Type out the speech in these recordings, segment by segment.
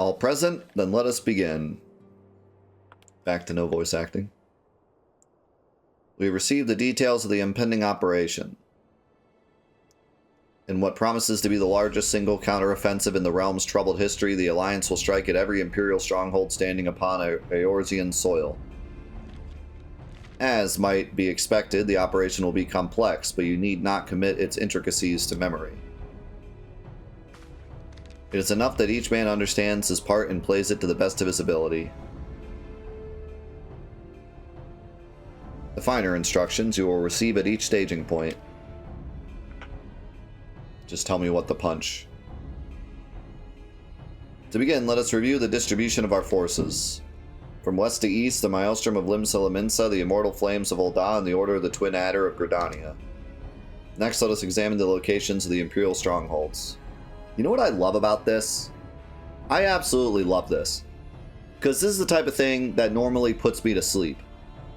All present? Then let us begin. Back to no voice acting. We received the details of the impending operation. In what promises to be the largest single counteroffensive in the realm's troubled history, the Alliance will strike at every Imperial stronghold standing upon Eorzean soil. As might be expected, the operation will be complex, but you need not commit its intricacies to memory. It is enough that each man understands his part and plays it to the best of his ability. The finer instructions you will receive at each staging point. Just tell me what to punch. To begin, let us review the distribution of our forces. From west to east, the Maelstrom of Limsa, the Immortal Flames of Ul'dah, and the Order of the Twin Adder of Gridania. Next, let us examine the locations of the Imperial strongholds. You know what I love about this? I absolutely love this. Because this is the type of thing that normally puts me to sleep.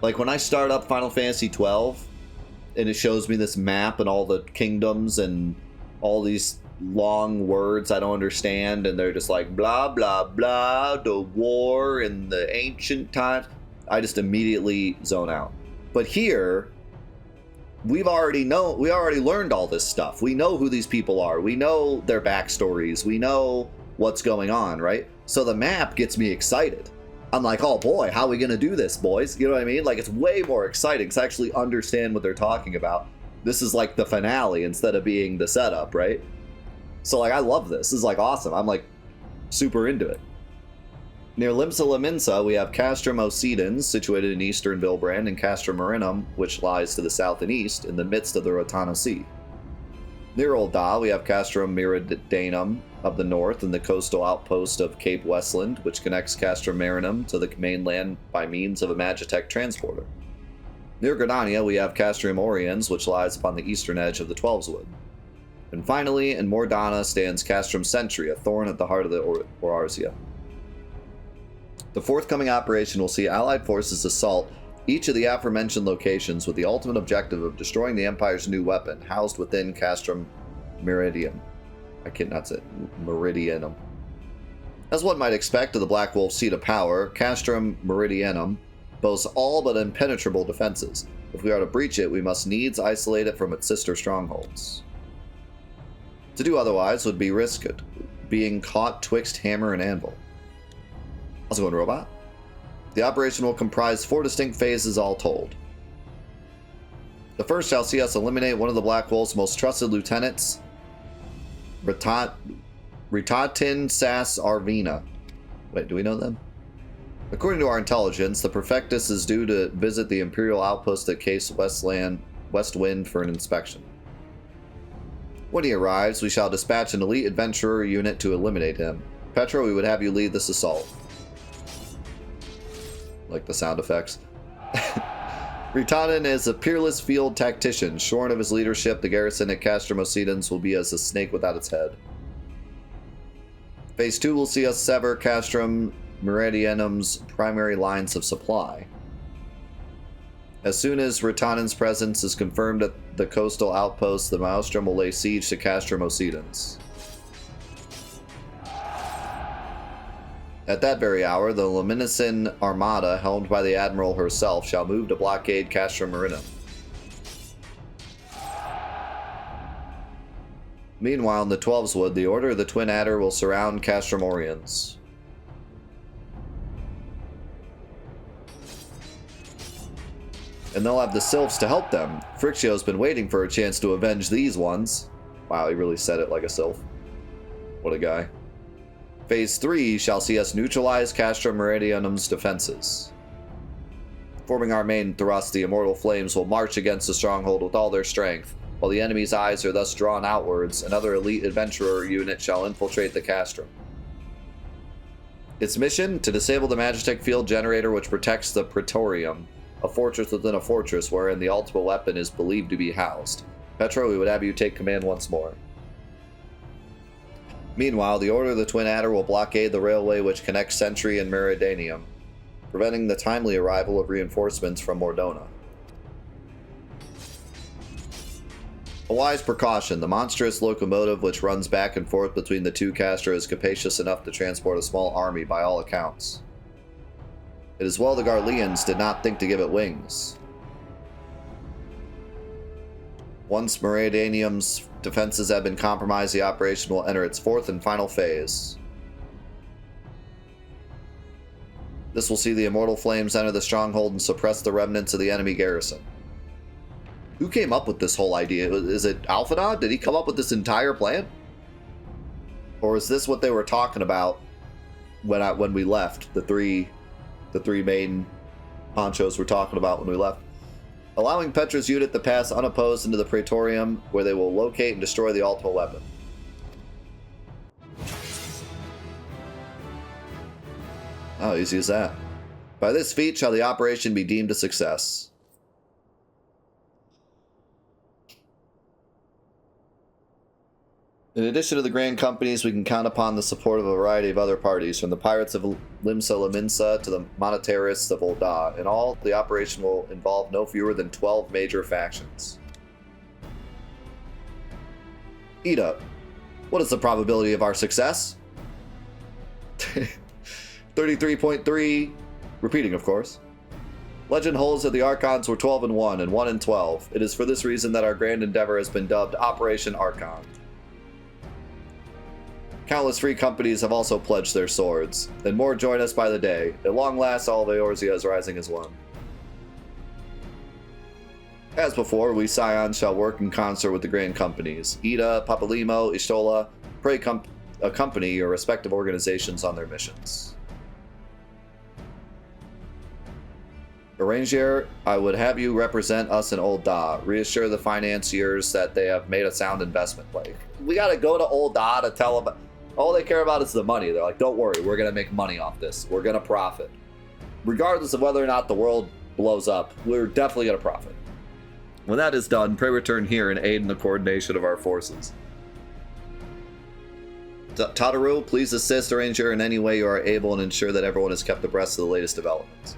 Like when I start up Final Fantasy XII, and it shows me this map and all the kingdoms and all these long words I don't understand, and they're just like blah blah blah, the war in the ancient times, I just immediately zone out. But here we already learned all this stuff. We know who these people are, we know their backstories, we know what's going on, right? So the map gets me excited. I'm like, oh boy, how are we gonna do this, boys? You know what I mean? Like, it's way more exciting because I actually understand what they're talking about. This is like the finale instead of being the setup, right? So like, I love this. This is like awesome. I'm like super into it. Near Limsa, we have Castrum Ocedens, situated in eastern Vilbrand, and Castrum Marinum, which lies to the south and east, in the midst of the Rotana Sea. Near Ul'dah, we have Castrum Meridianum of the north, and the coastal outpost of Cape Westland, which connects Castrum Marinum to the mainland by means of a Magitech transporter. Near Gridania, we have Castrum Oriens, which lies upon the eastern edge of the Twelveswood. And finally, in Mordana stands Castrum Sentry, a thorn at the heart of the Oarzea. The forthcoming operation will see Allied forces assault each of the aforementioned locations with the ultimate objective of destroying the Empire's new weapon, housed within Castrum Meridianum. Meridianum. As one might expect of the Black Wolf's seat of power, Castrum Meridianum boasts all but impenetrable defenses. If we are to breach it, we must needs isolate it from its sister strongholds. To do otherwise would be risk being caught twixt hammer and anvil. How's it going, robot? The operation will comprise 4 distinct phases all told. The first shall see us eliminate one of the Black Wolf's most trusted lieutenants, Ritatin Sas Arvina. Wait, do we know them? According to our intelligence, the Perfectus is due to visit the Imperial outpost at Case Westwind for an inspection. When he arrives, we shall dispatch an elite adventurer unit to eliminate him. Petra, we would have you lead this assault. Like the sound effects. Ritanin is a peerless field tactician. Shorn of his leadership, the garrison at Castrum Ocedens will be as a snake without its head. Phase 2 will see us sever Castrum Meridianum's primary lines of supply. As soon as Ritanin's presence is confirmed at the coastal outpost, the Maelstrom will lay siege to Castrum Ocedens. At that very hour, the Luminicin Armada, helmed by the Admiral herself, shall move to blockade Castrum Marinum. Meanwhile, in the Twelveswood, the Order of the Twin Adder will surround Castrum Oriens. And they'll have the Sylphs to help them. Frictio's been waiting for a chance to avenge these ones. Wow, he really said it like a Sylph. What a guy. Phase 3 shall see us neutralize Castrum Meridianum's defenses. Forming our main thrust, the Immortal Flames will march against the stronghold with all their strength. While the enemy's eyes are thus drawn outwards, another elite adventurer unit shall infiltrate the Castrum. Its mission? To disable the Magitech field generator which protects the Praetorium, a fortress within a fortress wherein the ultimate weapon is believed to be housed. Petra, we would have you take command once more. Meanwhile, the Order of the Twin Adder will blockade the railway which connects Sentry and Meridianium, preventing the timely arrival of reinforcements from Mordona. A wise precaution. The monstrous locomotive which runs back and forth between the two castra is capacious enough to transport a small army by all accounts. It is well the Garleans did not think to give it wings. Once Meridianium's defenses have been compromised, the operation will enter its fourth and final phase. This will see the immortal flames enter the stronghold and suppress the remnants of the enemy garrison. Who came up with this whole idea? Is it Alphinaud? Did he come up with this entire plan? Or is this what they were talking about when we left? The three main ponchos were talking about when we left. Allowing Petra's unit to pass unopposed into the Praetorium, where they will locate and destroy the ultimate weapon. Oh, easy as that. By this feat shall the operation be deemed a success. In addition to the grand companies, we can count upon the support of a variety of other parties, from the pirates of Limsa Laminsa to the monetarists of Ul'dah. In all, the operation will involve no fewer than 12 major factions. Ida, what is the probability of our success? 33.3, repeating of course. Legend holds that the Archons were 12 and 1 and 1 and 12. It is for this reason that our grand endeavor has been dubbed Operation Archon. Countless free companies have also pledged their swords, and more join us by the day. At long last, all of Eorzea is rising as one. As before, we Scions shall work in concert with the grand companies. Ida, Papalimo, Ishtola, pray accompany your respective organizations on their missions. Arrangier, I would have you represent us in Ul'dah. Reassure the financiers that they have made a sound investment. Like, we gotta go to Ul'dah to tell them. All they care about is the money. They're like, don't worry, we're gonna make money off this. We're gonna profit. Regardless of whether or not the world blows up, we're definitely gonna profit. When that is done, pray return here and aid in the coordination of our forces. Tataru, please assist Arranger in any way you are able and ensure that everyone is kept abreast of the latest developments.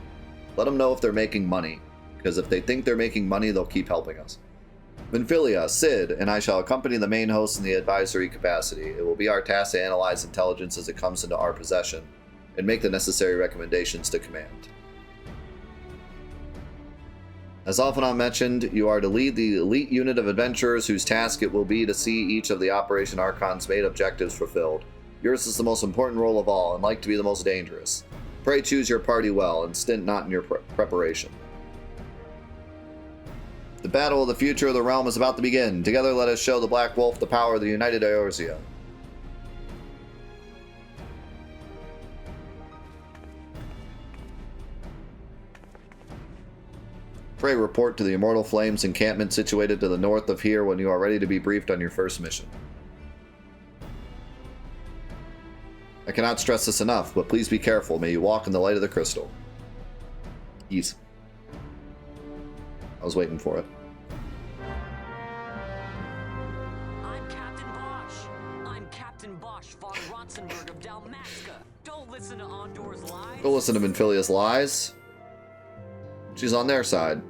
Let them know if they're making money, because if they think they're making money, they'll keep helping us. Minfilia, Sid, and I shall accompany the main host in the advisory capacity. It will be our task to analyze intelligence as it comes into our possession, and make the necessary recommendations to command. As Alphinaud mentioned, you are to lead the elite unit of adventurers whose task it will be to see each of the Operation Archon's main objectives fulfilled. Yours is the most important role of all, and like to be the most dangerous. Pray choose your party well, and stint not in your preparation. The battle of the future of the realm is about to begin. Together let us show the Black Wolf the power of the united Eorzea. Pray report to the Immortal Flames encampment situated to the north of here when you are ready to be briefed on your first mission. I cannot stress this enough, but please be careful. May you walk in the light of the crystal. Ease. I was waiting for it. I'm Captain Bosch. I'm Captain Bosch von Rotzenberg of Dalmasca. Don't listen to Ondor's lies. Go listen to Minfilia's lies. She's on their side.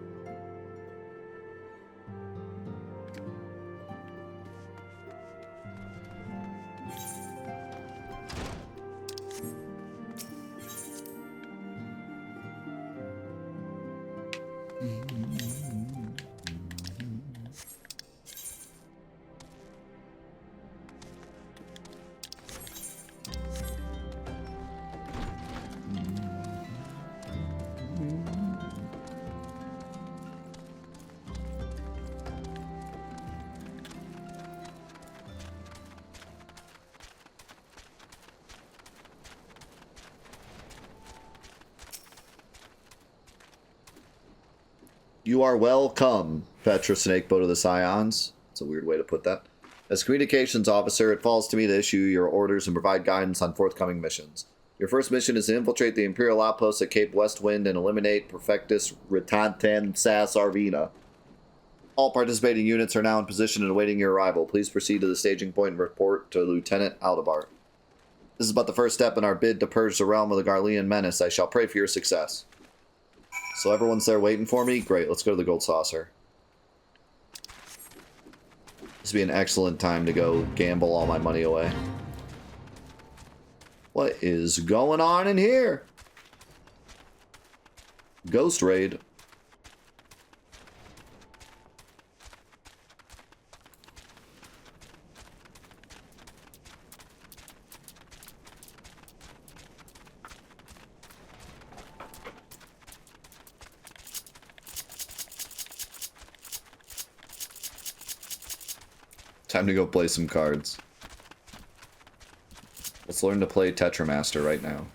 You are welcome, Petra Snakeboat of the Scions. It's a weird way to put that. As communications officer, it falls to me to issue your orders and provide guidance on forthcoming missions. Your first mission is to infiltrate the Imperial outpost at Cape Westwind and eliminate Perfectus Ritantan Sas Arvina. All participating units are now in position and awaiting your arrival. Please proceed to the staging point and report to Lieutenant Aldebart. This is but the first step in our bid to purge the realm of the Garlean menace. I shall pray for your success. So everyone's there waiting for me? Great, let's go to the Gold Saucer. This would be an excellent time to go gamble all my money away. What is going on in here? Ghost raid. Time to go play some cards. Let's learn to play Tetramaster right now.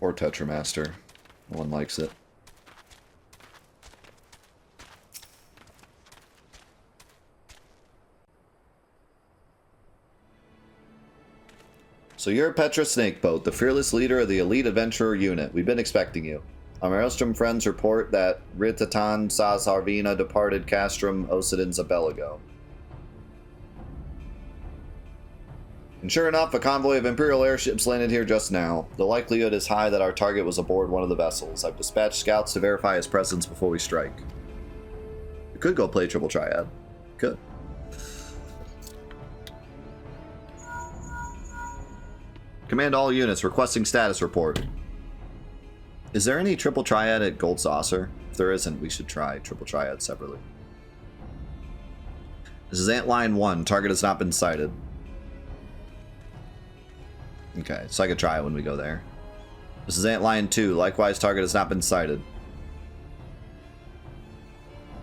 Or Tetramaster. No one likes it. So you're Petra Snakeboat, the fearless leader of the elite adventurer unit. We've been expecting you. Our Maelstrom friends report that Ritatan Saz Harvina departed Castrum Ocidin Zabelago. And sure enough, a convoy of Imperial airships landed here just now. The likelihood is high that our target was aboard one of the vessels. I've dispatched scouts to verify his presence before we strike. We could go play Triple Triad. Could. Command all units, requesting status report. Is there any Triple Triad at Gold Saucer? If there isn't, we should try Triple Triad separately. This is Antline 1. Target has not been sighted. Okay, so I could try it when we go there. This is Antline 2. Likewise, target has not been sighted.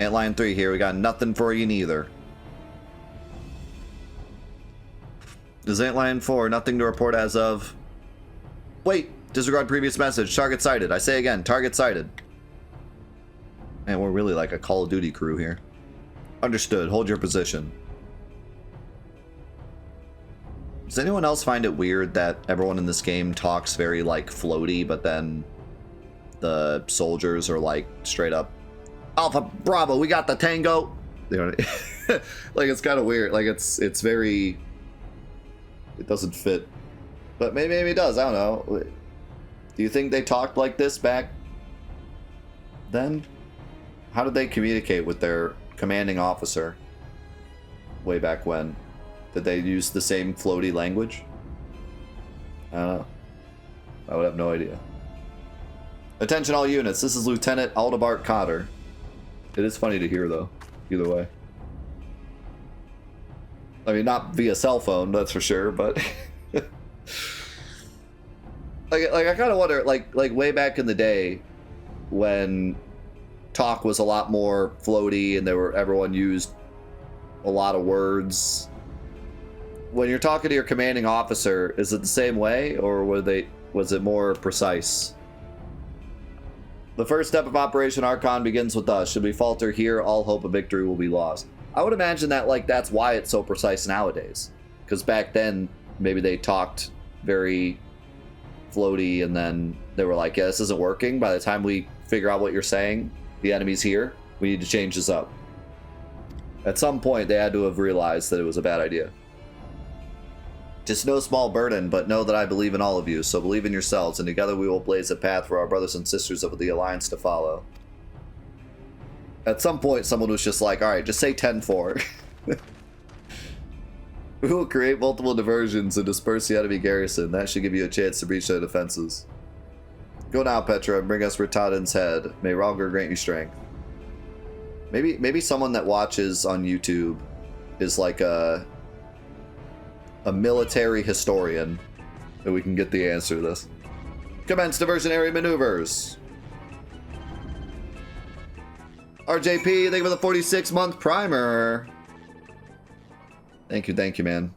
Antline 3 here. We got nothing for you neither. This is Antline 4. Nothing to report as of... Wait! Disregard previous message. Target sighted. I say again, target sighted. Man, we're really like a Call of Duty crew here. Understood. Hold your position. Does anyone else find it weird that everyone in this game talks very, like, floaty, but then the soldiers are, like, straight up, Alpha Bravo, we got the Tango! You know, like, it's kind of weird. Like, it's very... It doesn't fit. But maybe it does. I don't know. Do you think they talked like this back then? How did they communicate with their commanding officer way back when? Did they use the same floaty language? I don't know. I would have no idea. Attention all units. This is Lieutenant Aldebart Cotter. It is funny to hear, though. Either way. I mean, not via cell phone, that's for sure, but... like I kind of wonder, like way back in the day, when talk was a lot more floaty and everyone used a lot of words. When you're talking to your commanding officer, is it the same way, or was it more precise? The first step of Operation Archon begins with us. Should we falter here, all hope of victory will be lost. I would imagine that, like, that's why it's so precise nowadays. Because back then, maybe they talked very floaty, and then they were like, yeah, this isn't working. By the time we figure out what you're saying, the enemy's here. We need to change this up. At some point, they had to have realized that it was a bad idea. Just no small burden, but know that I believe in all of you, so believe in yourselves, and together we will blaze a path for our brothers and sisters of the Alliance to follow. At some point, someone was just like, alright, just say 10-4. We will create multiple diversions and disperse the enemy garrison. That should give you a chance to breach their defenses. Go now, Petra, and bring us Ritadan's head. May Ralgar grant you strength. Maybe someone that watches on YouTube is like a military historian, and we can get the answer to this. Commence diversionary maneuvers. RJP, thank you for the 46-month primer. Thank you, man.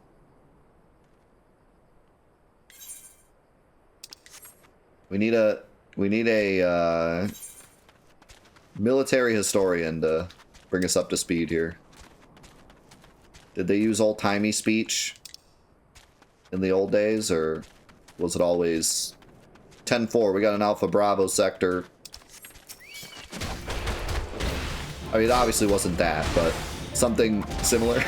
We need a military historian to bring us up to speed here. Did they use old-timey speech in the old days, or was it always 10-4? We got an Alpha Bravo sector. I mean, it obviously wasn't that, but something similar.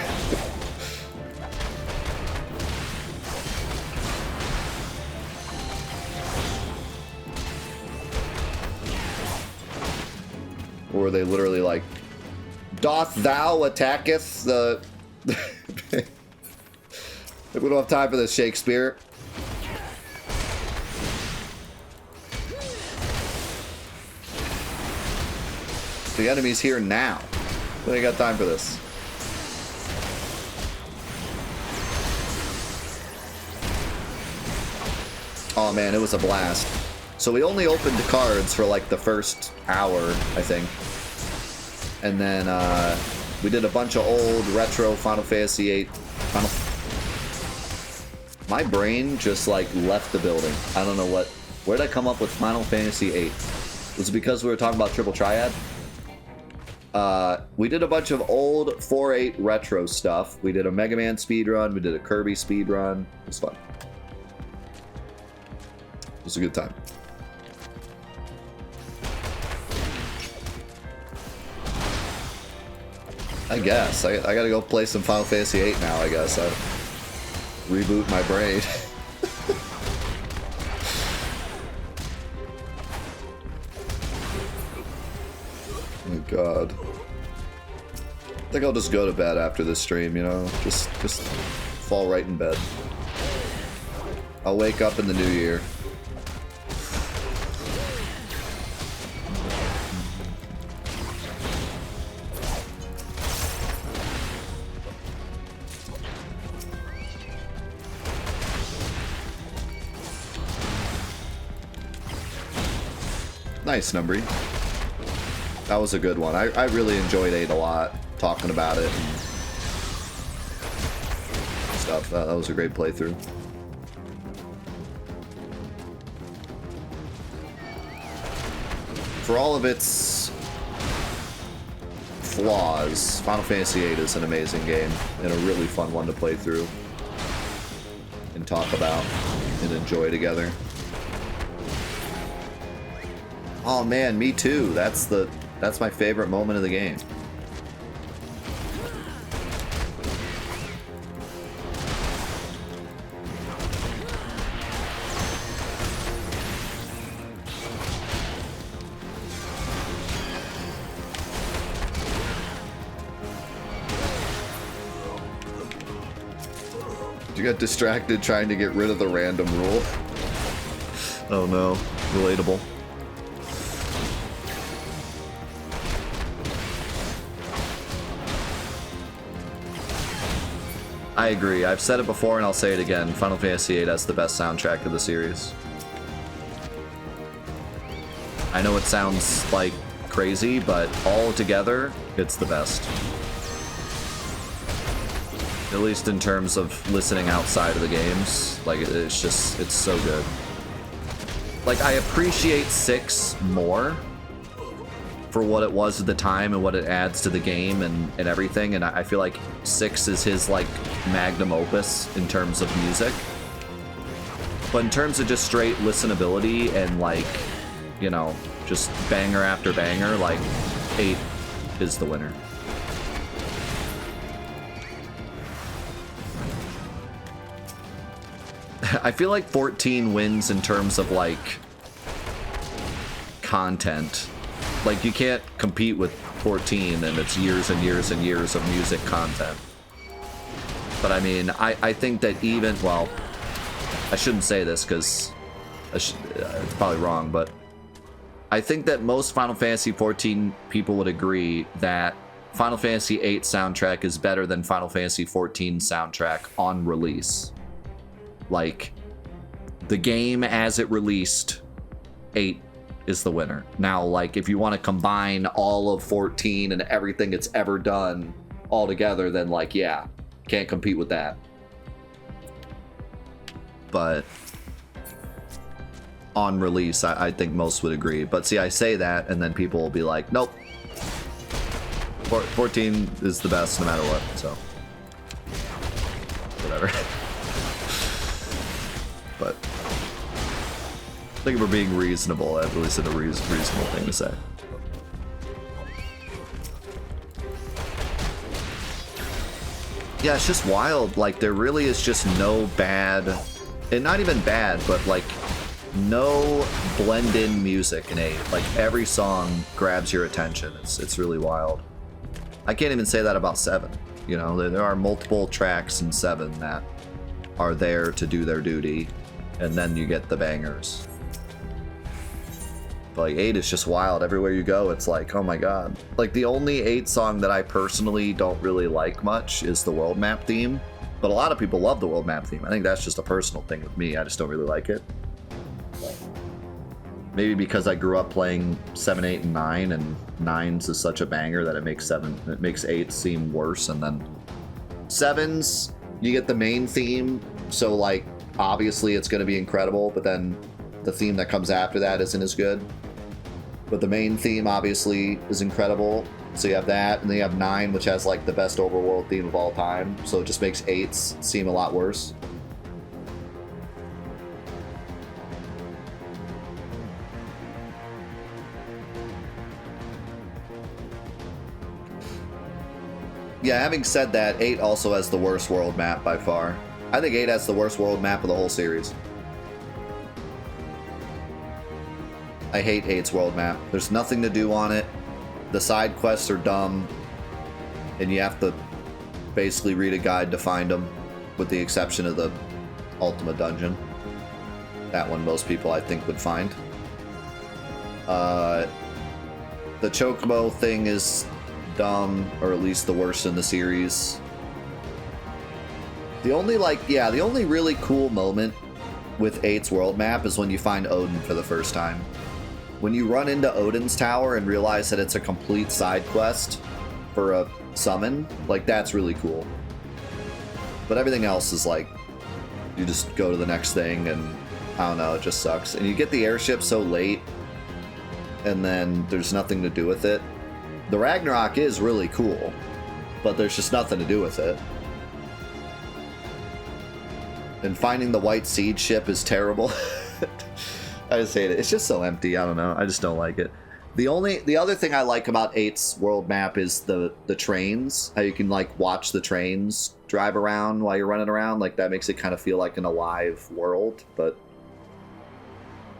where they literally like, doth thou attacketh the... We don't have time for this, Shakespeare. The enemy's here now. We ain't got time for this. Oh man, it was a blast. So we only opened the cards for like the first hour, I think. And then we did a bunch of old retro Final Fantasy VIII. My brain just like left the building. I don't know what. Where did I come up with Final Fantasy VIII? Was it because we were talking about Triple Triad? We did a bunch of old 4.8 retro stuff. We did a Mega Man speedrun. We did a Kirby speedrun. It was fun. It was a good time. I guess. I gotta go play some Final Fantasy VIII now, I guess. Reboot my brain. Oh god. I think I'll just go to bed after this stream, you know? Just fall right in bed. I'll wake up in the new year. Nice, Numbry. That was a good one. I really enjoyed 8 a lot, talking about it and stuff. That was a great playthrough. For all of its flaws, Final Fantasy VIII is an amazing game and a really fun one to play through and talk about and enjoy together. Oh man, me too. That's my favorite moment of the game. You got distracted trying to get rid of the random rule. Oh no, relatable. I agree. I've said it before and I'll say it again. Final Fantasy VIII has the best soundtrack of the series. I know it sounds like crazy, but all together, it's the best. At least in terms of listening outside of the games. Like, it's just, it's so good. Like, I appreciate 6 more for what it was at the time and what it adds to the game and everything, and I feel like 6 is his like magnum opus in terms of music. But in terms of just straight listenability and like, you know, just banger after banger, like 8 is the winner. I feel like 14 wins in terms of like content. Like, you can't compete with 14 and it's years and years and years of music content. But I mean, I think that even, well, I shouldn't say this because it's probably wrong, but I think that most Final Fantasy XIV people would agree that Final Fantasy VIII soundtrack is better than Final Fantasy XIV soundtrack on release. Like, the game as it released, 8 is the winner. Now, like, if you want to combine all of 14 and everything it's ever done all together, then like, yeah, can't compete with that. But on release, I think most would agree. But see, I say that and then people will be like, nope, 14 is the best no matter what, so whatever. But I think we're being reasonable, at least in a reasonable thing to say. Yeah, it's just wild. Like, there really is just no bad, and not even bad, but like, no blend-in music in 8. Like, every song grabs your attention. It's really wild. I can't even say that about 7. You know, there are multiple tracks in 7 that are there to do their duty, and then you get the bangers. But like 8 is just wild. Everywhere you go, it's like, oh my god. Like, the only 8 song that I personally don't really like much is the world map theme. But a lot of people love the world map theme. I think that's just a personal thing with me. I just don't really like it. Maybe because I grew up playing 7, 8, and 9, and 9's is such a banger that it makes 8 seem worse, and then 7's, you get the main theme, so like, obviously it's going to be incredible, but then the theme that comes after that isn't as good. But the main theme, obviously, is incredible. So you have that, and then you have 9, which has like the best overworld theme of all time. So it just makes 8's seem a lot worse. Yeah, having said that, 8 also has the worst world map by far. I think 8 has the worst world map of the whole series. I hate 8's world map. There's nothing to do on it. The side quests are dumb, and you have to basically read a guide to find them, with the exception of the Ultima Dungeon. That one most people, I think, would find. The Chocobo thing is dumb, or at least the worst in the series. The only really cool moment with 8's world map is when you find Odin for the first time. When you run into Odin's tower and realize that it's a complete side quest for a summon, like, that's really cool. But everything else is like, you just go to the next thing, and I don't know, it just sucks. And you get the airship so late, and then there's nothing to do with it. The Ragnarok is really cool, but there's just nothing to do with it. And finding the White Seed ship is terrible. I just hate it. It's just so empty. I don't know. I just don't like it. The other thing I like about 8's world map is the trains. How you can like watch the trains drive around while you're running around. Like, that makes it kind of feel like an alive world. But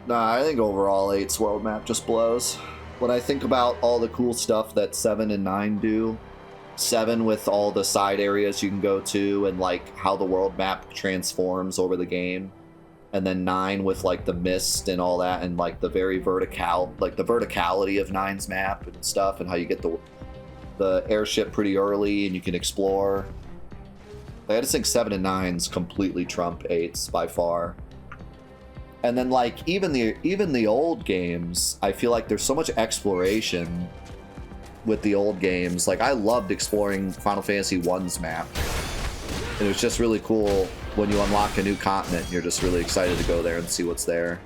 nah, I think overall 8's world map just blows. When I think about all the cool stuff that 7 and 9 do, 7 with all the side areas you can go to and like how the world map transforms over the game, and then 9 with like the mist and all that, and like the very verticality of 9's map and stuff, and how you get the airship pretty early and you can explore. Like, I just think 7 and 9's completely trump 8's by far. And then like even the old games, I feel like there's so much exploration with the old games. Like, I loved exploring Final Fantasy I's map. And it was just really cool when you unlock a new continent. You're just really excited to go there and see what's there.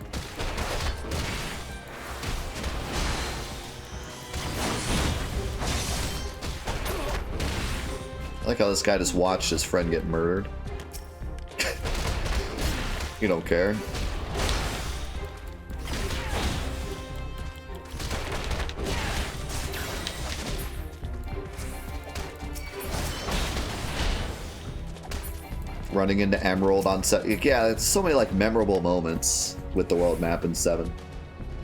I like how this guy just watched his friend get murdered. You don't care. Running into Emerald on set. Yeah, it's so many like memorable moments with the world map in 7.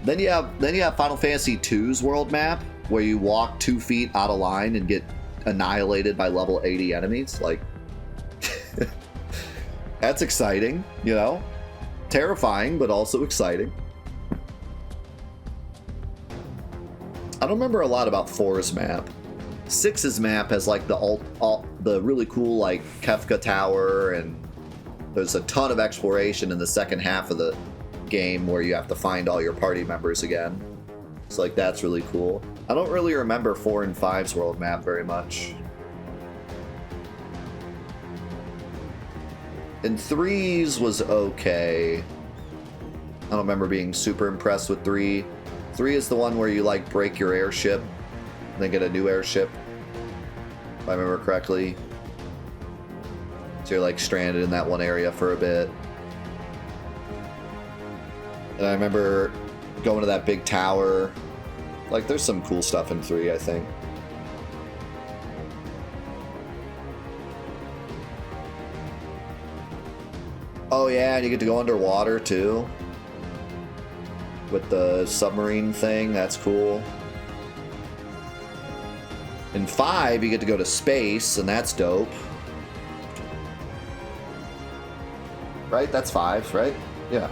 Then you have Final Fantasy II's world map, where you walk 2 feet out of line and get annihilated by level 80 enemies. Like, that's exciting, you know? Terrifying, but also exciting. I don't remember a lot about 4's map. 6's map has like the really cool like Kefka Tower, and there's a ton of exploration in the second half of the game where you have to find all your party members again. So like, that's really cool. I don't really remember 4 and 5's world map very much. And 3's was okay. I don't remember being super impressed with 3. 3 is the one where you like break your airship and then get a new airship, if I remember correctly. So you're like stranded in that one area for a bit. And I remember going to that big tower. Like, there's some cool stuff in 3, I think. Oh yeah, and you get to go underwater too. with the submarine thing. That's cool. In 5, you get to go to space, and that's dope. Right? That's 5, right? Yeah.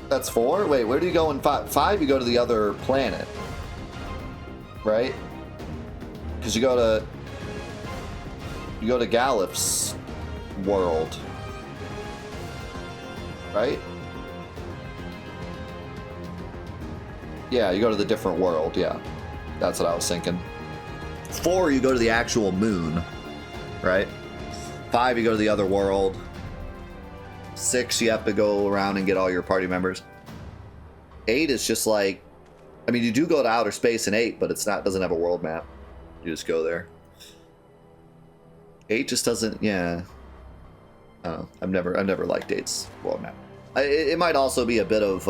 That's 4? Wait, where do you go in 5? 5, you go to the other planet. Right? Because you go to Galif's world. Right? Yeah, you go to the different world, yeah. That's what I was thinking. 4, you go to the actual moon, right? 5, you go to the other world. 6, you have to go around and get all your party members. 8 is just like, I mean, you do go to outer space in 8, but doesn't have a world map. You just go there. 8 just doesn't, yeah. I don't know. I've never liked 8's world map. It might also be a bit of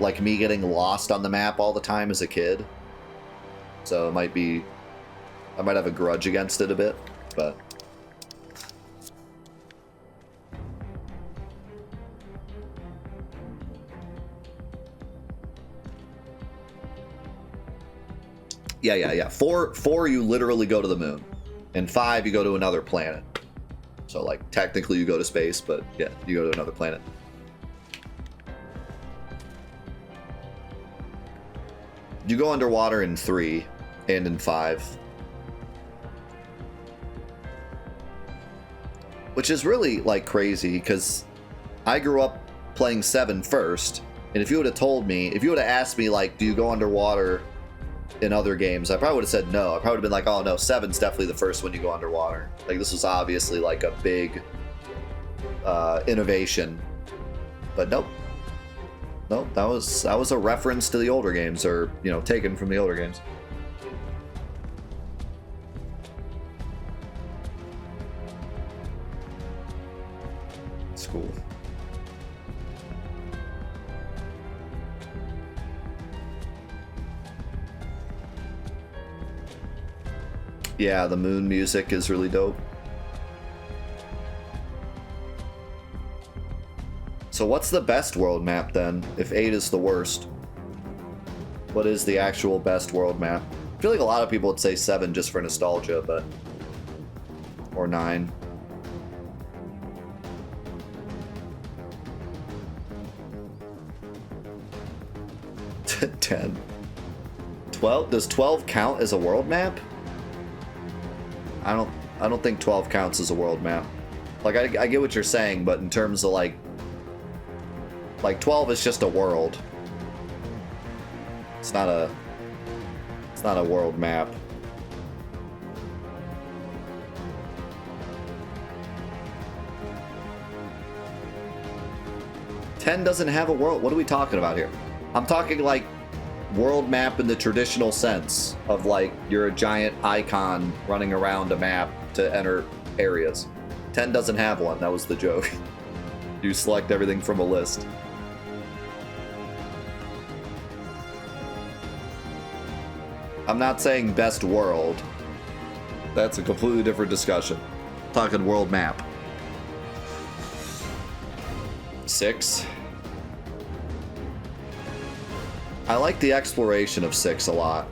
like me getting lost on the map all the time as a kid. So it might be, I might have a grudge against it a bit, but. Yeah. 4, you literally go to the moon. And 5, you go to another planet. So, like, technically you go to space, but yeah, you go to another planet. You go underwater in 3 and in 5. Which is really, like, crazy, because I grew up playing 7 first, and if you would have told me, if you would have asked me, like, do you go underwater in other games, I probably would have said no. I probably would have been like, oh no, 7's definitely the first one you go underwater. Like, this was obviously like a big innovation, but nope. That was a reference to the older games, or, you know, taken from the older games. It's cool. Yeah, the moon music is really dope. So what's the best world map then, if 8 is the worst? What is the actual best world map? I feel like a lot of people would say 7 just for nostalgia, but... Or 9. $10. 12? Does 12 count as a world map? I don't think 12 counts as a world map. Like, I get what you're saying, but in terms of like 12 is just a world. It's not a world map. $10 doesn't have a world. What are we talking about here? I'm talking like world map in the traditional sense of, like, you're a giant icon running around a map to enter areas. 10 doesn't have one. That was the joke. You select everything from a list. I'm not saying best world. That's a completely different discussion. I'm talking world map. 6. I like the exploration of 6 a lot.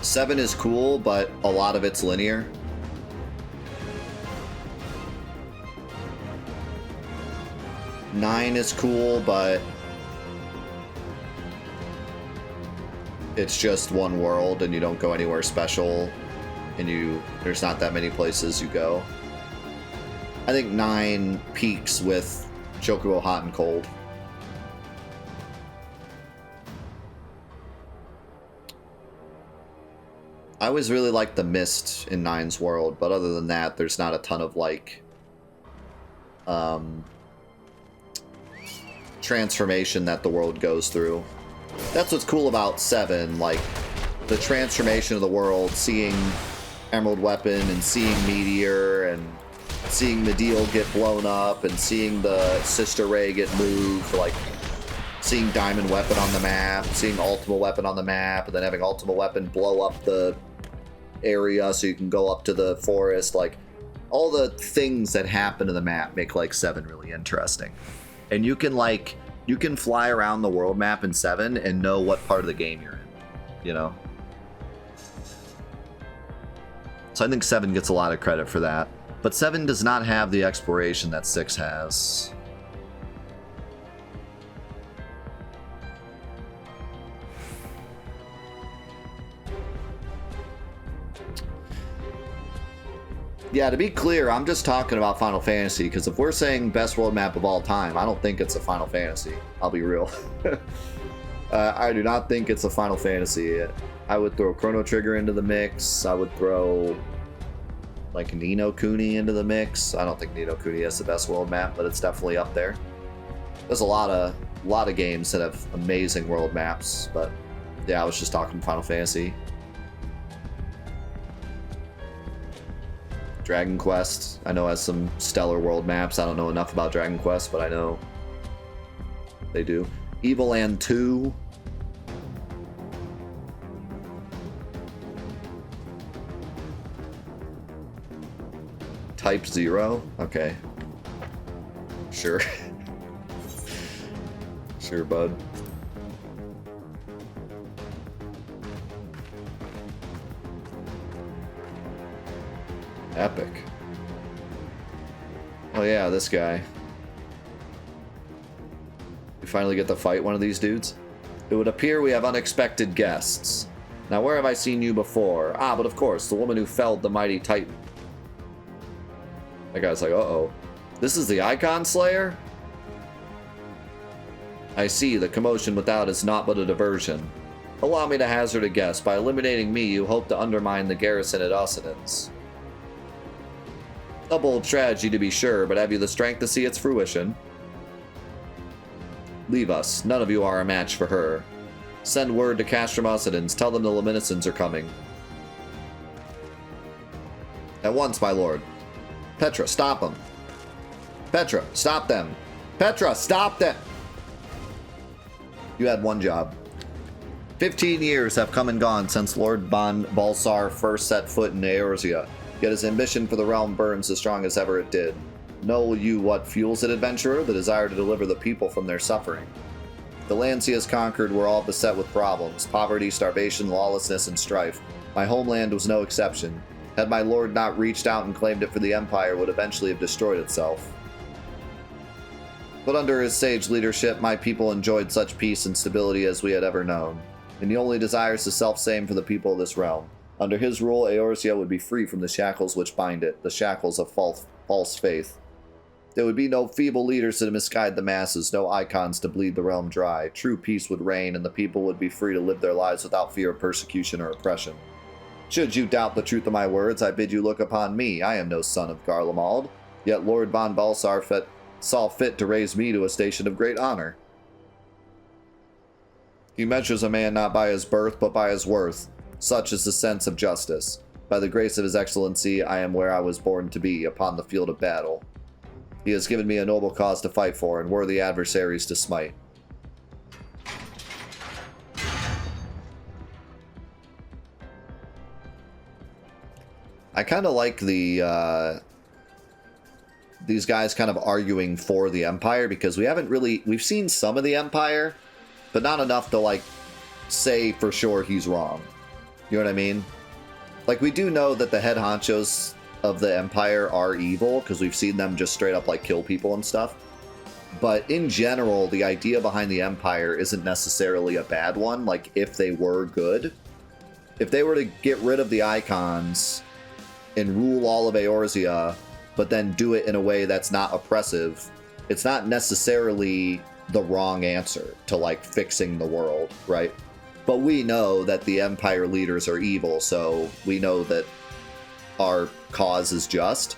7 is cool, but a lot of it's linear. Nine is cool, but it's just one world and you don't go anywhere special, and there's not that many places you go. I think 9 peaks with Chocobo Hot and Cold. I always really liked the mist in 9's world, but other than that, there's not a ton of, like, transformation that the world goes through. That's what's cool about 7, like, the transformation of the world, seeing Emerald Weapon and seeing Meteor and seeing Medeal get blown up and seeing the Sister Ray get moved, like, seeing Diamond Weapon on the map, seeing Ultima Weapon on the map, and then having Ultima Weapon blow up the area so you can go up to the forest. Like, all the things that happen in the map make like 7 really interesting. And you can fly around the world map in 7 and know what part of the game you're in, you know? So I think 7 gets a lot of credit for that. But 7 does not have the exploration that 6 has. Yeah, to be clear, I'm just talking about Final Fantasy, because if we're saying best world map of all time, I don't think it's a Final Fantasy. I'll be real. I do not think it's a Final Fantasy. I would throw Chrono Trigger into the mix. I would throw, like, Ni no Kuni into the mix. I don't think Ni no Kuni is the best world map, but it's definitely up there. There's a lot of games that have amazing world maps, but yeah, I was just talking Final Fantasy. Dragon Quest, I know, has some stellar world maps. I don't know enough about Dragon Quest, but I know they do. Evil Land 2. Type 0? Okay. Sure. Sure, bud. Epic. Oh yeah, this guy. We finally get to fight one of these dudes. It would appear we have unexpected guests. Now, where have I seen you before? Ah, but of course, the woman who felled the mighty Titan. That guy's like, uh-oh. This is the Icon Slayer? I see, the commotion without is not but a diversion. Allow me to hazard a guess. By eliminating me, you hope to undermine the garrison at Ossenance. A bold strategy, to be sure, but have you the strength to see its fruition? Leave us. None of you are a match for her. Send word to Castrum Ossenance. Tell them the Luminescents are coming. At once, my lord. Petra, stop them. Petra, stop them. Petra, stop them! You had one job. 15 years have come and gone since Lord Ban Balsar first set foot in Eorzea. Yet his ambition for the realm burns as strong as ever it did. Know you what fuels an adventurer? The desire to deliver the people from their suffering. The lands he has conquered were all beset with problems. Poverty, starvation, lawlessness, and strife. My homeland was no exception. Had my lord not reached out and claimed it for the Empire, it would eventually have destroyed itself. But under his sage leadership, my people enjoyed such peace and stability as we had ever known. And he only desires the self-same for the people of this realm. Under his rule, Eorzea would be free from the shackles which bind it, the shackles of false faith. There would be no feeble leaders to misguide the masses, no icons to bleed the realm dry. True peace would reign, and the people would be free to live their lives without fear of persecution or oppression. Should you doubt the truth of my words, I bid you look upon me. I am no son of Garlemald, yet Lord von Balsar saw fit to raise me to a station of great honor. He measures a man not by his birth, but by his worth. Such is the sense of justice. By the grace of his excellency, I am where I was born to be, upon the field of battle. He has given me a noble cause to fight for, and worthy adversaries to smite. I kind of like these guys kind of arguing for the Empire, because we've seen some of the Empire, but not enough to, like, say for sure he's wrong. You know what I mean? Like, we do know that the head honchos of the Empire are evil, because we've seen them just straight up, like, kill people and stuff. But in general, the idea behind the Empire isn't necessarily a bad one, like, if they were good. If they were to get rid of the icons and rule all of Eorzea, but then do it in a way that's not oppressive, it's not necessarily the wrong answer to, like, fixing the world, right? But we know that the Empire leaders are evil, so we know that our cause is just.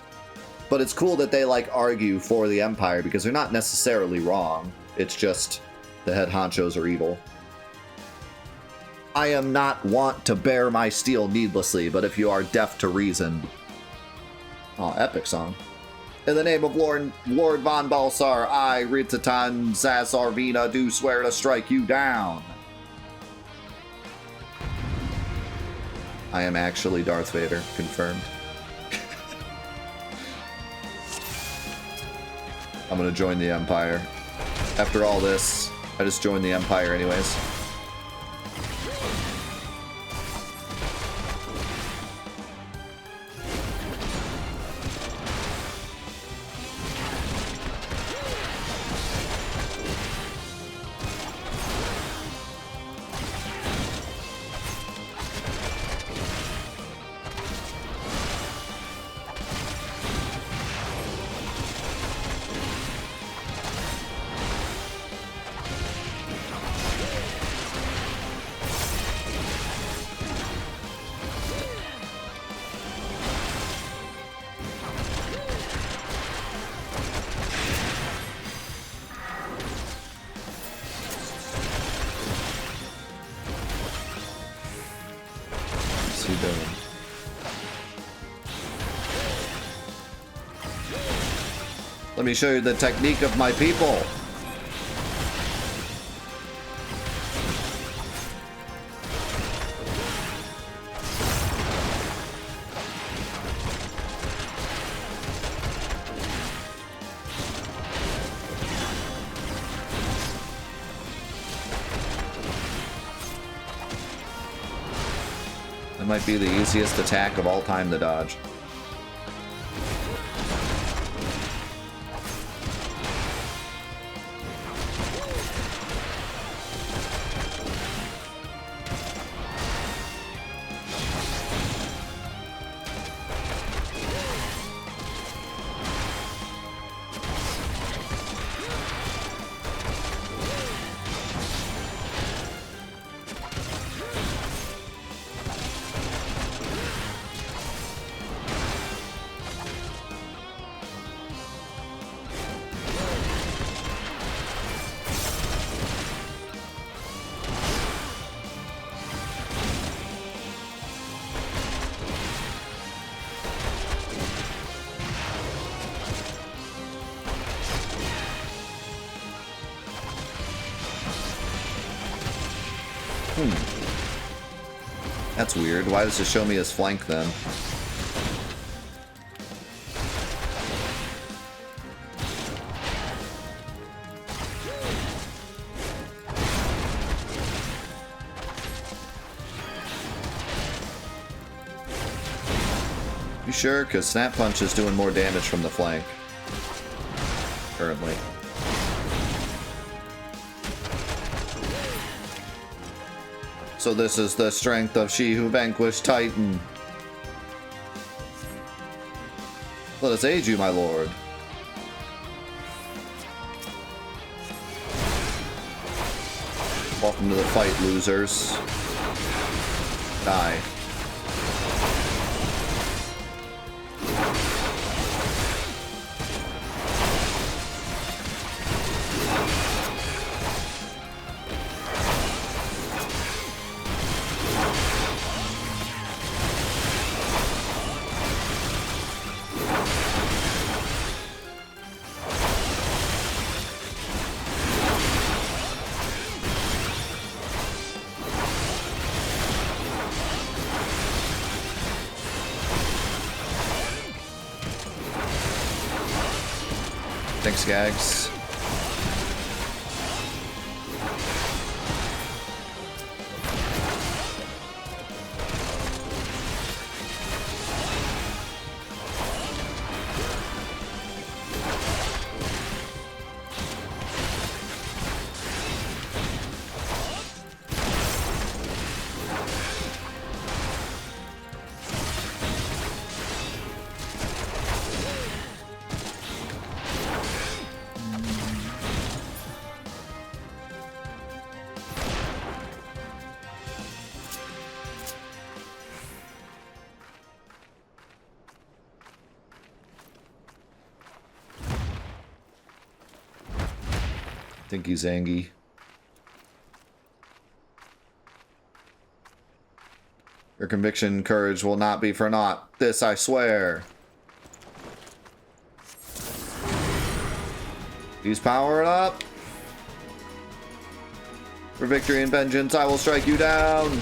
But it's cool that they, like, argue for the Empire, because they're not necessarily wrong. It's just the head honchos are evil. I am not wont to bear my steel needlessly, but if you are deaf to reason... Oh, epic song. In the name of Lord von Balsar, I, Ritatan Zazarvina, do swear to strike you down. I am actually Darth Vader, confirmed. I'm gonna join the Empire. After all this, I just joined the Empire anyways. Let me show you the technique of my people. That might be the easiest attack of all time to dodge. That's weird. Why does it show me his flank then? You sure? Because Snap Punch is doing more damage from the flank. Currently. So this is the strength of she who vanquished Titan. Let us aid you, my lord. Welcome to the fight, losers. Die. Thanks, Gags. Thank you, Zangi. Your conviction and courage will not be for naught. This I swear. He's powering up. For victory and vengeance, I will strike you down.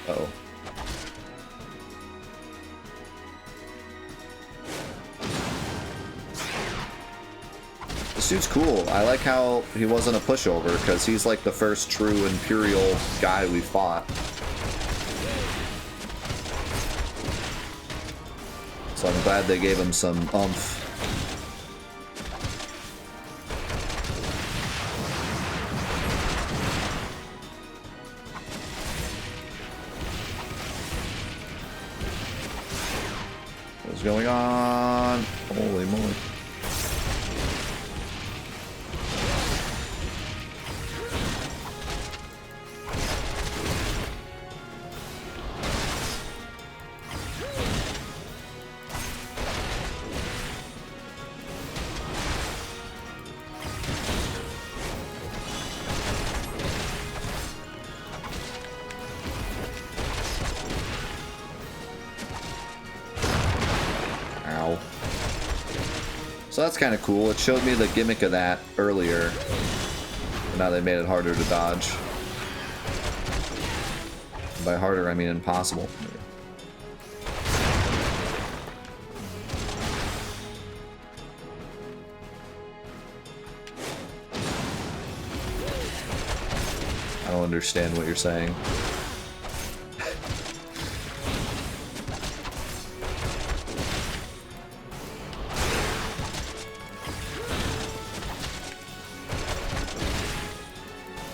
Uh-oh. This dude's cool. I like how he wasn't a pushover, because he's like the first true Imperial guy we fought. So I'm glad they gave him some oomph. What's going on? Holy moly. So that's kind of cool. It showed me the gimmick of that earlier. But now they made it harder to dodge. And by harder, I mean impossible. I don't understand what you're saying.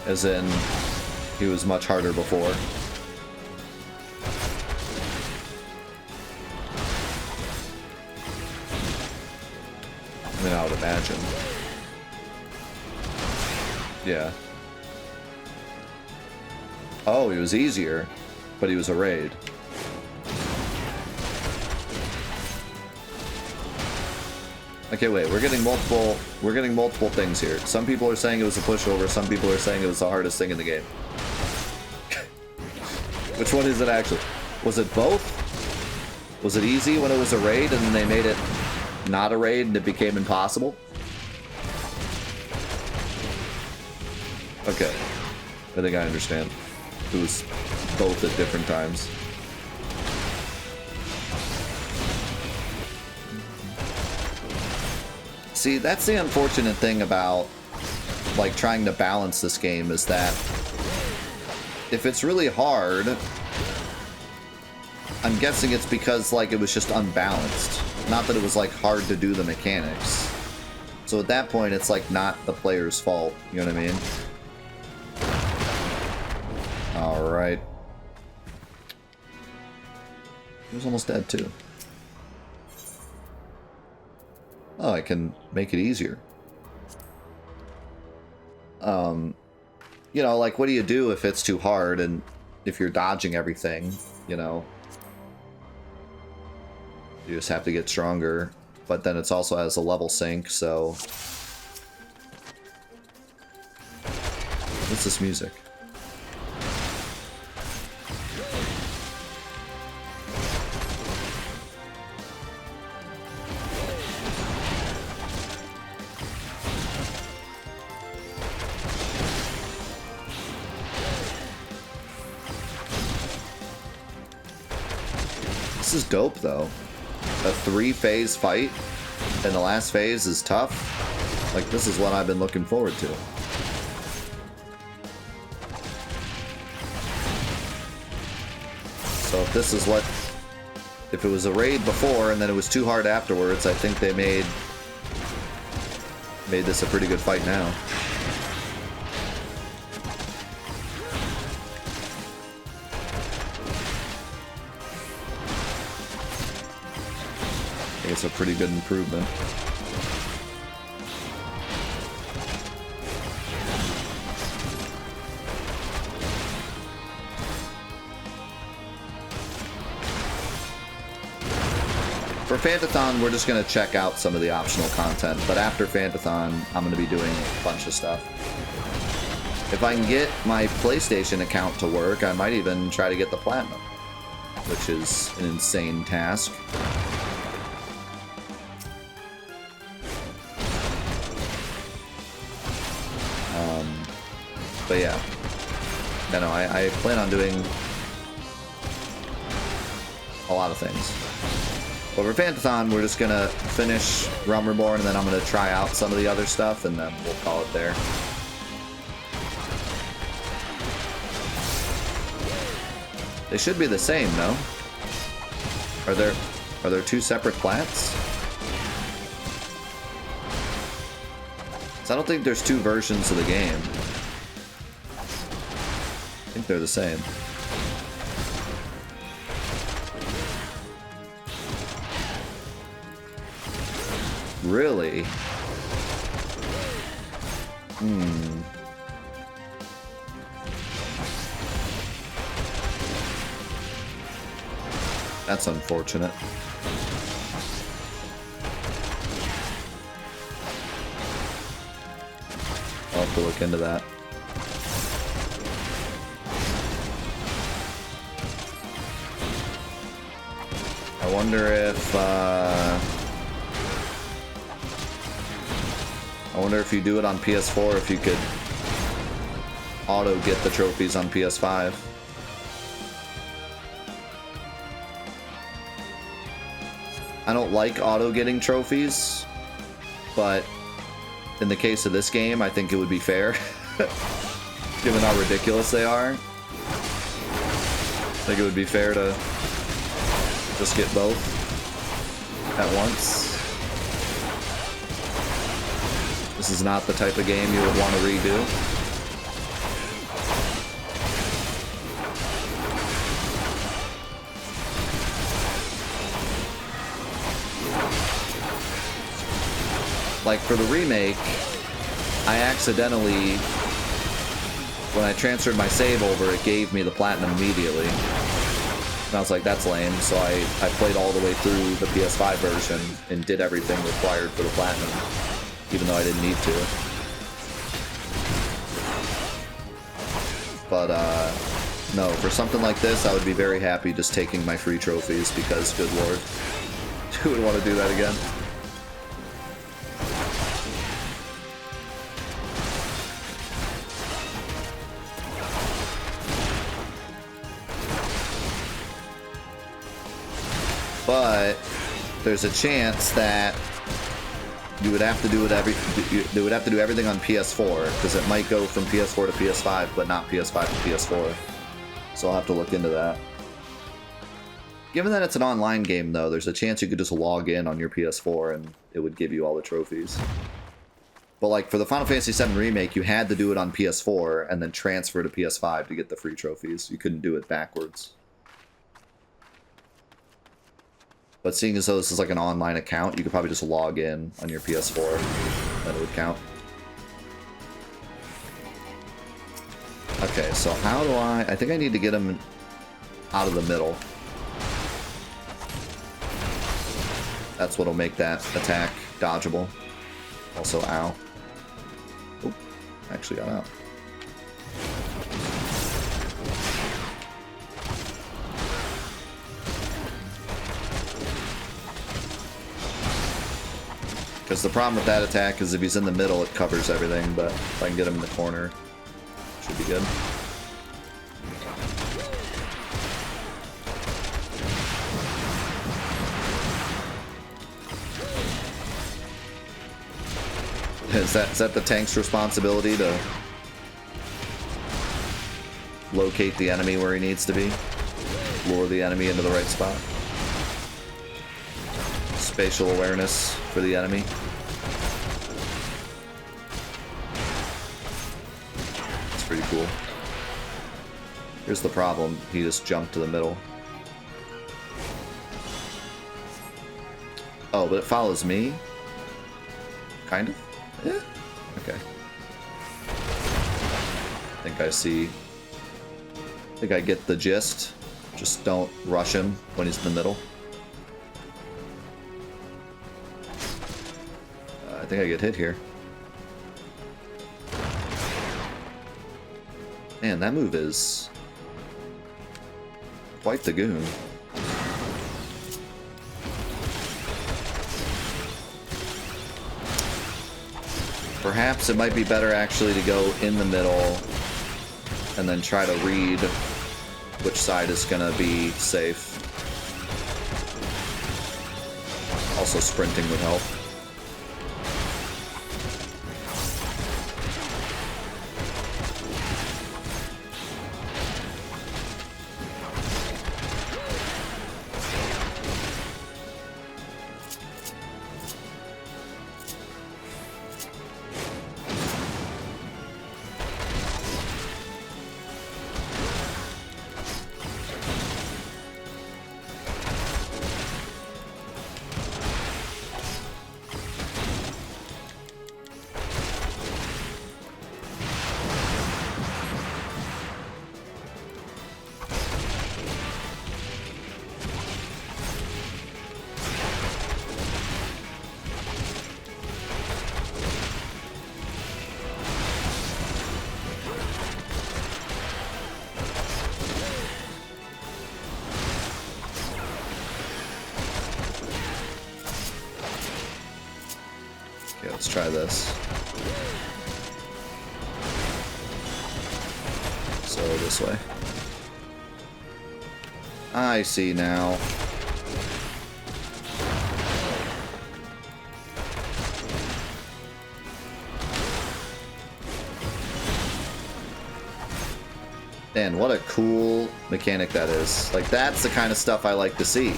As in, he was much harder before. I mean, I would imagine. Yeah. Oh, he was easier, but he was a raid. Okay, wait, we're getting multiple things here. Some people are saying it was a pushover, some people are saying it was the hardest thing in the game. Which one is it actually? Was it both? Was it easy when it was a raid and then they made it not a raid and it became impossible? Okay. I think I understand. It was both at different times. See, that's the unfortunate thing about, like, trying to balance this game, is that if it's really hard, I'm guessing it's because, like, it was just unbalanced. Not that it was, like, hard to do the mechanics. So at that point, it's, like, not the player's fault. You know what I mean? Alright. He was almost dead, too. Oh, I can make it easier. You know, like, what do you do if it's too hard and if you're dodging everything, you know? You just have to get stronger, but then it's also has a level sync, so... What's this music? This is dope, though. A 3-phase fight, and the last phase is tough. Like, this is what I've been looking forward to. So if this is what... If it was a raid before, and then it was too hard afterwards, I think they made this a pretty good fight now. It's a pretty good improvement. For Fantathon, we're just going to check out some of the optional content, but after Fantathon, I'm going to be doing a bunch of stuff. If I can get my PlayStation account to work, I might even try to get the Platinum, which is an insane task. But yeah, no, I plan on doing a lot of things. But for Fantathon, we're just gonna finish Realm Reborn, and then I'm gonna try out some of the other stuff, and then we'll call it there. They should be the same, no? Are there two separate plats? So I don't think there's two versions of the game. I think they're the same. Really? That's unfortunate. I'll have to look into that. I wonder if you do it on PS4, if you could auto get the trophies on PS5. I don't like auto getting trophies, but in the case of this game, I think it would be fair, given how ridiculous they are. I think it would be fair to just get both at once. This is not the type of game you would want to redo. Like for the remake, I accidentally, when I transferred my save over, it gave me the platinum immediately. And I was like, that's lame. So I played all the way through the PS5 version and did everything required for the platinum, even though I didn't need to. But no, for something like this, I would be very happy just taking my free trophies because, good lord, who would want to do that again? But there's a chance that you would have to do they would have to do everything on PS4 because it might go from PS4 to PS5, but not PS5 to PS4. So I'll have to look into that. Given that it's an online game, though, there's a chance you could just log in on your PS4 and it would give you all the trophies. But like for the Final Fantasy VII Remake, you had to do it on PS4 and then transfer to PS5 to get the free trophies. You couldn't do it backwards. But seeing as though this is like an online account, you could probably just log in on your PS4 and it would count. Okay, so how do I think I need to get him out of the middle. That's what'll make that attack dodgeable. Also, ow. Oop, actually got out. Because the problem with that attack is if he's in the middle, it covers everything, but if I can get him in the corner, should be good. Is that the tank's responsibility to locate the enemy where he needs to be? Lure the enemy into the right spot? Spatial awareness for the enemy. It's pretty cool. Here's the problem. He just jumped to the middle. Oh, but it follows me? Kind of? Yeah. Okay. I think I see. I think I get the gist. Just don't rush him when he's in the middle. I think I get hit here. Man, that move is quite the goon. Perhaps it might be better actually to go in the middle and then try to read which side is gonna be safe. Also, sprinting would help. Okay, let's try this. So this way. I see now. Man, what a cool mechanic that is. Like, that's the kind of stuff I like to see.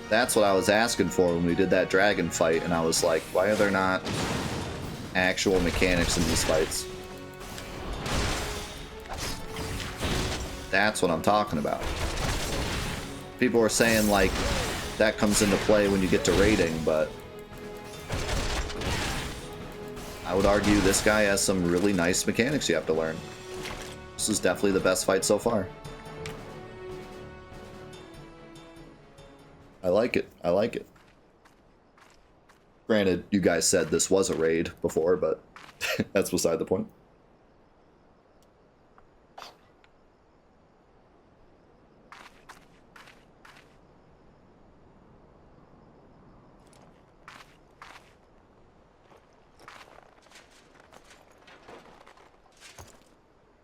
That's what I was asking for when we did that dragon fight, and I was like, why are there not actual mechanics in these fights? That's what I'm talking about. People were saying, like, that comes into play when you get to raiding, but I would argue this guy has some really nice mechanics you have to learn. This is definitely the best fight so far. I like it. I like it. Granted, you guys said this was a raid before, but that's beside the point.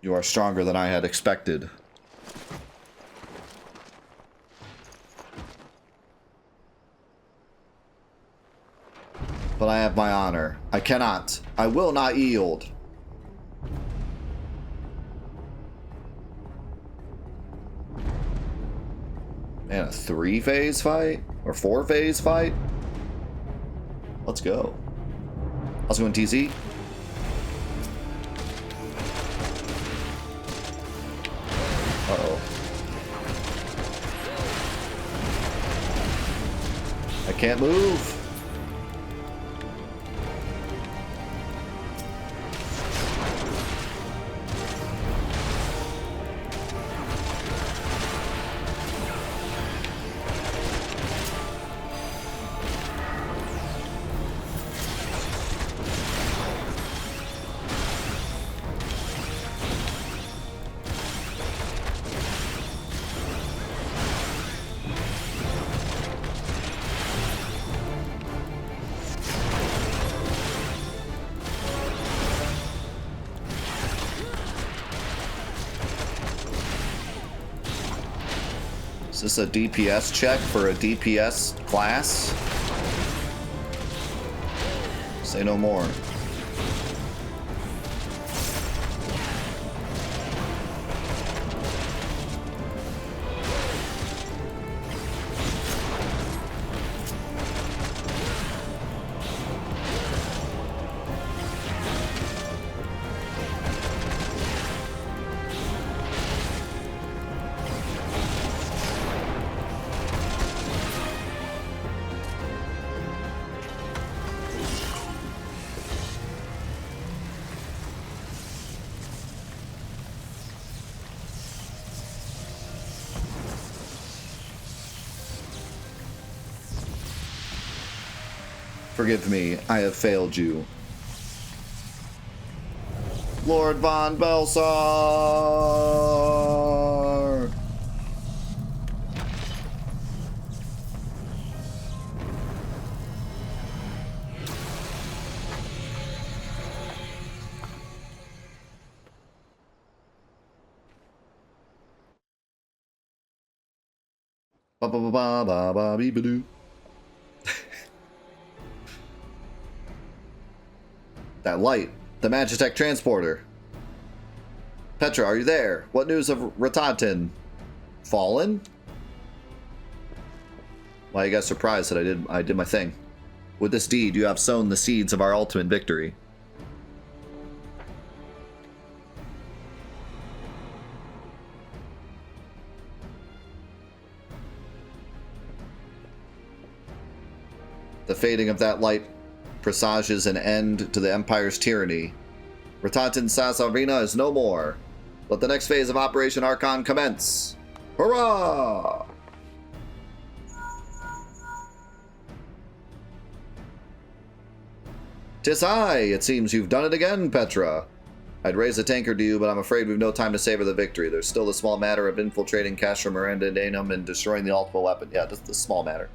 You are stronger than I had expected. But I have my honor. I cannot. I will not yield. Man, a 3-phase fight? Or 4-phase fight? Let's go. How's it going, TZ? Uh-oh. I can't move. Is this a DPS check for a DPS class? Say no more. Forgive me, I have failed you. Lord Von Belsar! Ba ba ba ba ba ba bee ba doo. That light. The Magitech transporter. Petra, are you there? What news of Ratatin? Fallen? Why are you guys surprised that I did my thing? With this deed, you have sown the seeds of our ultimate victory. The fading of that light presages an end to the Empire's tyranny. Ratatin Sasavina is no more. Let the next phase of Operation Archon commence. Hurrah! "'Tis I! It seems you've done it again, Petra. I'd raise a tankard to you, but I'm afraid we've no time to savor the victory. There's still the small matter of infiltrating Castro Miranda Danum and destroying the ultimate weapon. Yeah, just the small matter.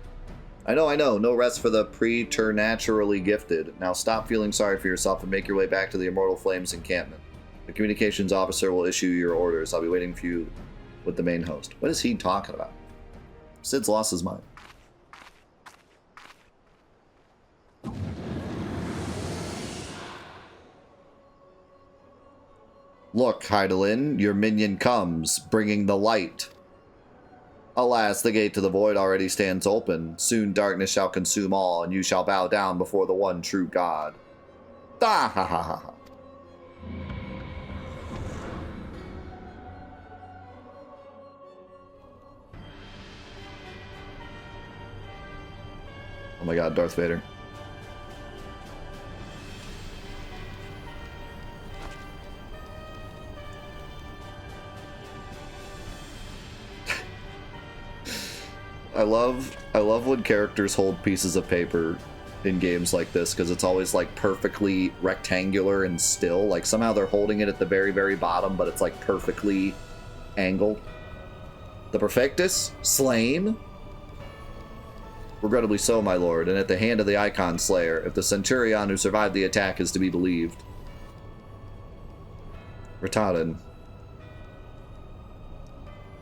I know. No rest for the preternaturally gifted. Now stop feeling sorry for yourself and make your way back to the Immortal Flames encampment. The communications officer will issue your orders. I'll be waiting for you with the main host." What is he talking about? Sid's lost his mind. "Look, Hydaelyn, your minion comes, bringing the light. Alas, the gate to the void already stands open. Soon darkness shall consume all, and you shall bow down before the one true God." Da ha ha ha ha. Oh my god, Darth Vader. I love when characters hold pieces of paper in games like this, because it's always like perfectly rectangular and still. Like somehow they're holding it at the very, very bottom, but it's like perfectly angled. "The Perfectus? Slain?" "Regrettably so, my lord, and at the hand of the Icon Slayer, if the Centurion who survived the attack is to be believed." Ratatin.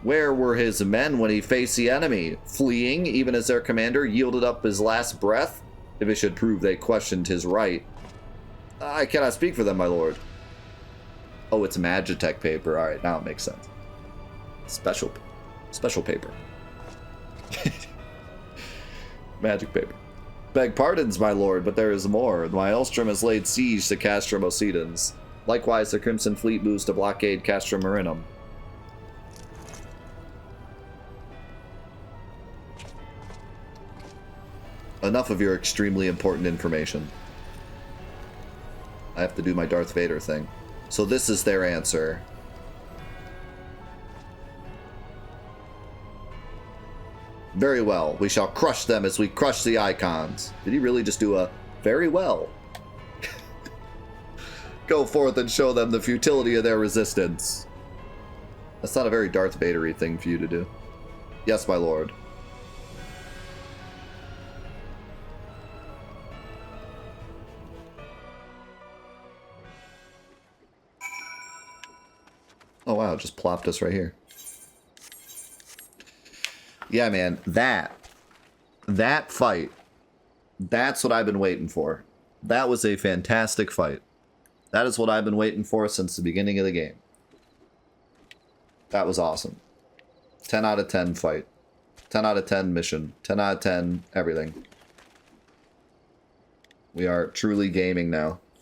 "Where were his men when he faced the enemy? Fleeing, even as their commander yielded up his last breath? If it should prove they questioned his right." "I cannot speak for them, my lord." Oh, it's Magitech paper. Alright, now it makes sense. Special paper. Magic paper. "Beg pardons, my lord, but there is more. The Maelstrom has laid siege to Castrum Occidens. Likewise, the Crimson Fleet moves to blockade Castrum Marinum." Enough of your extremely important information. I have to do my Darth Vader thing. So this is their answer. "Very well. We shall crush them as we crush the icons." Did he really just do a very well? "Go forth and show them the futility of their resistance." That's not a very Darth Vader-y thing for you to do. "Yes, my lord." Oh wow, it just plopped us right here. Yeah, man, that fight, that's what I've been waiting for. That was a fantastic fight. That is what I've been waiting for since the beginning of the game. That was awesome. 10 out of 10 fight. 10 out of 10 mission. 10 out of 10 everything. We are truly gaming now.